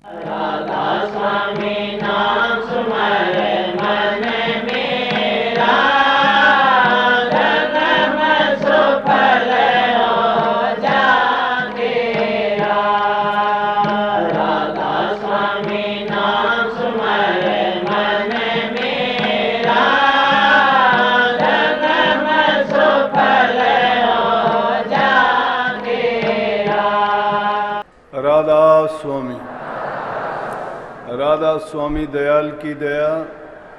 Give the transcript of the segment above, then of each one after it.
राधा स्वामी नाम सुमर मन मेरा, जन्म सुफल हो जागेरा। राधा स्वामी नाम सुमर मन मेरा, जन्म सुफल हो जागेरा। राधा स्वामी, राधा स्वामी दयाल की दया,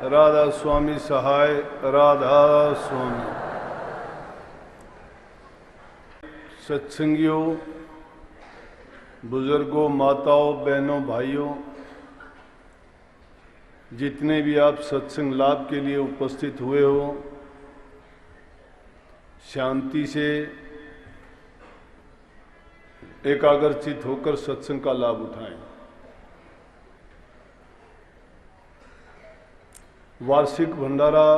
राधा स्वामी सहाय, राधा स्वामी। सत्संगियों, बुजुर्गों, माताओं, बहनों, भाइयों, जितने भी आप सत्संग लाभ के लिए उपस्थित हुए हो, शांति से एकाग्रचित होकर सत्संग का लाभ उठाएं। वार्षिक भंडारा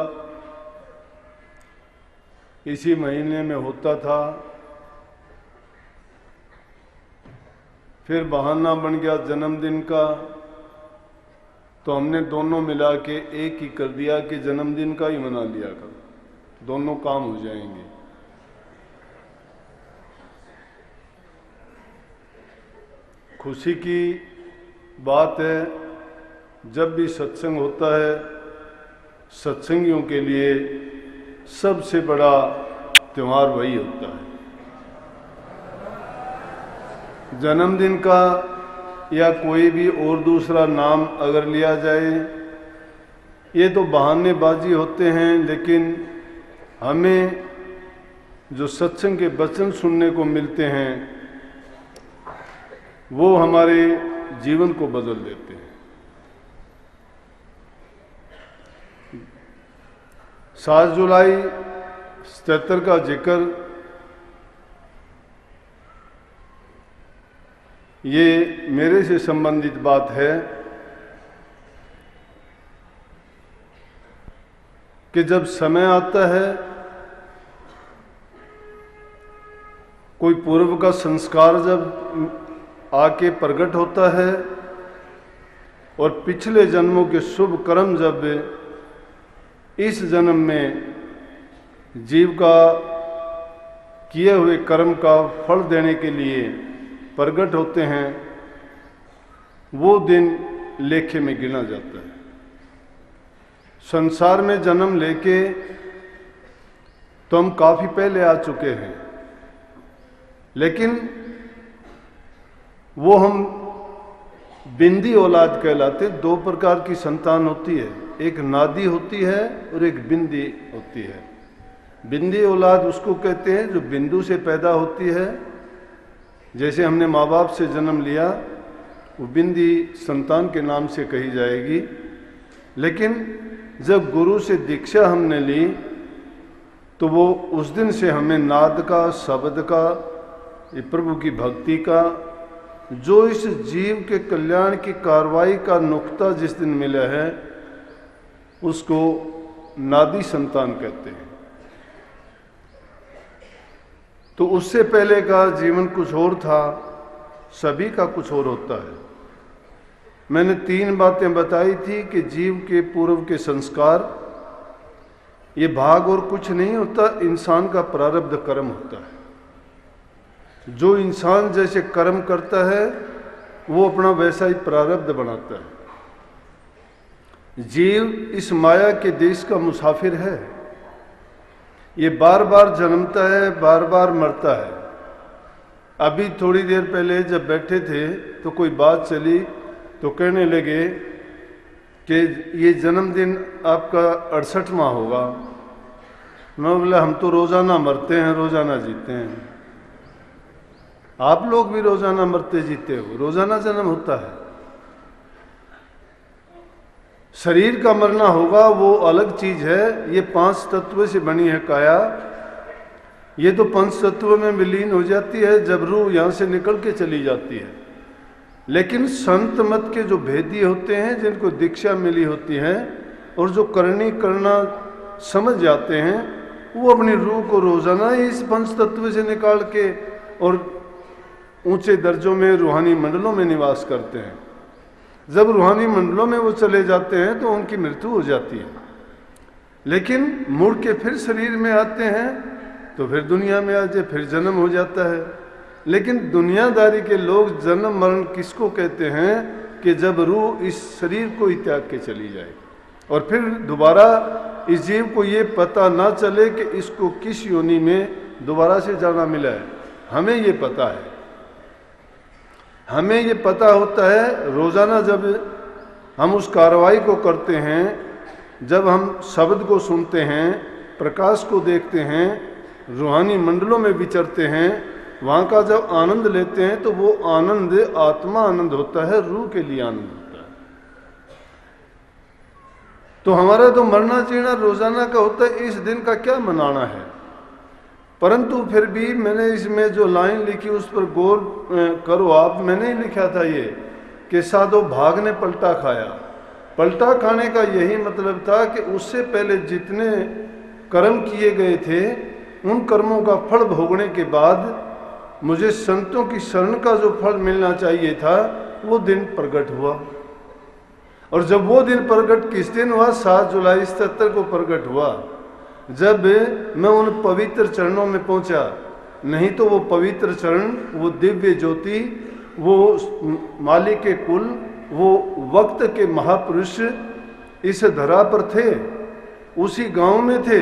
इसी महीने में होता था, फिर बहाना बन गया जन्मदिन का, तो हमने दोनों मिला के एक ही कर दिया कि जन्मदिन का ही मना लिया कर, दोनों काम हो जाएंगे। खुशी की बात है, जब भी सत्संग होता है, सत्संगियों के लिए सबसे बड़ा त्योहार वही होता है। जन्मदिन का या कोई भी और दूसरा नाम अगर लिया जाए, ये तो बहानेबाजी होते हैं, लेकिन हमें जो सत्संग के वचन सुनने को मिलते हैं वो हमारे जीवन को बदल देते हैं। 7 जुलाई 77 का जिक्र ये मेरे से संबंधित बात है कि जब समय आता है, कोई पूर्व का संस्कार जब आके प्रकट होता है और पिछले जन्मों के शुभ कर्म जब इस जन्म में जीव का किए हुए कर्म का फल देने के लिए प्रकट होते हैं, वो दिन लेखे में गिना जाता है। संसार में जन्म लेके तो हम काफी पहले आ चुके हैं, लेकिन वो हम बिंदी औलाद कहलाते। 2 प्रकार की संतान होती है, एक नादी होती है और एक बिंदी होती है। बिंदी औलाद उसको कहते हैं जो बिंदु से पैदा होती है, जैसे हमने माँ बाप से जन्म लिया, वो बिंदी संतान के नाम से कही जाएगी। लेकिन जब गुरु से दीक्षा हमने ली तो वो उस दिन से हमें नाद का, शब्द का, ये प्रभु की भक्ति का, जो इस जीव के कल्याण की कार्रवाई का नुक्ता जिस दिन मिला है, उसको नादी संतान कहते हैं। तो उससे पहले का जीवन कुछ और था, सभी का कुछ और होता है। मैंने 3 बातें बताई थी कि जीव के पूर्व के संस्कार, ये भाग और कुछ नहीं होता, इंसान का प्रारब्ध कर्म होता है। जो इंसान जैसे कर्म करता है वो अपना वैसा ही प्रारब्ध बनाता है। जीव इस माया के देश का मुसाफिर है, ये बार बार जन्मता है, बार बार मरता है। अभी थोड़ी देर पहले जब बैठे थे तो कोई बात चली तो कहने लगे कि ये जन्मदिन आपका 68वां होगा। मैं बोला हम तो रोजाना मरते हैं, रोजाना जीते हैं। आप लोग भी रोजाना मरते जीते हो, रोजाना जन्म होता है। शरीर का मरना होगा वो अलग चीज है, ये 5 तत्व से बनी है काया, ये तो 5 तत्व में विलीन हो जाती है जब रूह यहां से निकल के चली जाती है। लेकिन संत मत के जो भेदी होते हैं, जिनको दीक्षा मिली होती है और जो करनी करना समझ जाते हैं, वो अपनी रूह को रोजाना ही इस 5 तत्व से निकाल के और ऊंचे दर्जों में, रूहानी मंडलों में निवास करते हैं। जब रूहानी मंडलों में वो चले जाते हैं तो उनकी मृत्यु हो जाती है, लेकिन मुड़ के फिर शरीर में आते हैं तो फिर दुनिया में आ जाए, फिर जन्म हो जाता है। लेकिन दुनियादारी के लोग जन्म मरण किसको कहते हैं कि जब रूह इस शरीर को ही त्याग के चली जाए और फिर दोबारा इस जीव को ये पता ना चले कि इसको किस योनि में दोबारा से जाना मिला है। हमें ये पता है, हमें ये पता होता है रोजाना जब हम उस कार्रवाई को करते हैं, जब हम शब्द को सुनते हैं, प्रकाश को देखते हैं, रूहानी मंडलों में विचरते हैं, वहाँ का जब आनंद लेते हैं तो वो आनंद आत्मा आनंद होता है, रूह के लिए आनंद होता है। तो हमारा तो मरना जीना रोजाना का होता है, इस दिन का क्या मनाना है। परंतु फिर भी मैंने इसमें जो लाइन लिखी उस पर गौर करो आप। मैंने ही लिखा था ये कि साधो भाग ने पलटा खाया। पलटा खाने का यही मतलब था कि उससे पहले जितने कर्म किए गए थे उन कर्मों का फल भोगने के बाद मुझे संतों की शरण का जो फल मिलना चाहिए था वो दिन प्रकट हुआ। और जब वो दिन प्रकट किस दिन हुआ? 7 जुलाई 77 को प्रकट हुआ, जब मैं उन पवित्र चरणों में पहुंचा। नहीं तो वो पवित्र चरण, वो दिव्य ज्योति, वो मालिक के कुल, वो वक्त के महापुरुष इस धरा पर थे, उसी गांव में थे।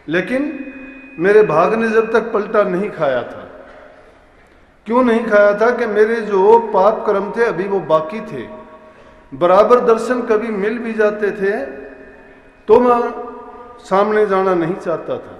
लेकिन मेरे भाग ने जब तक पलटा नहीं खाया था। क्यों नहीं खाया था? कि मेरे जो पाप कर्म थे अभी वो बाकी थे। बराबर दर्शन कभी मिल भी जाते थे तो मैं सामने जाना नहीं चाहता था।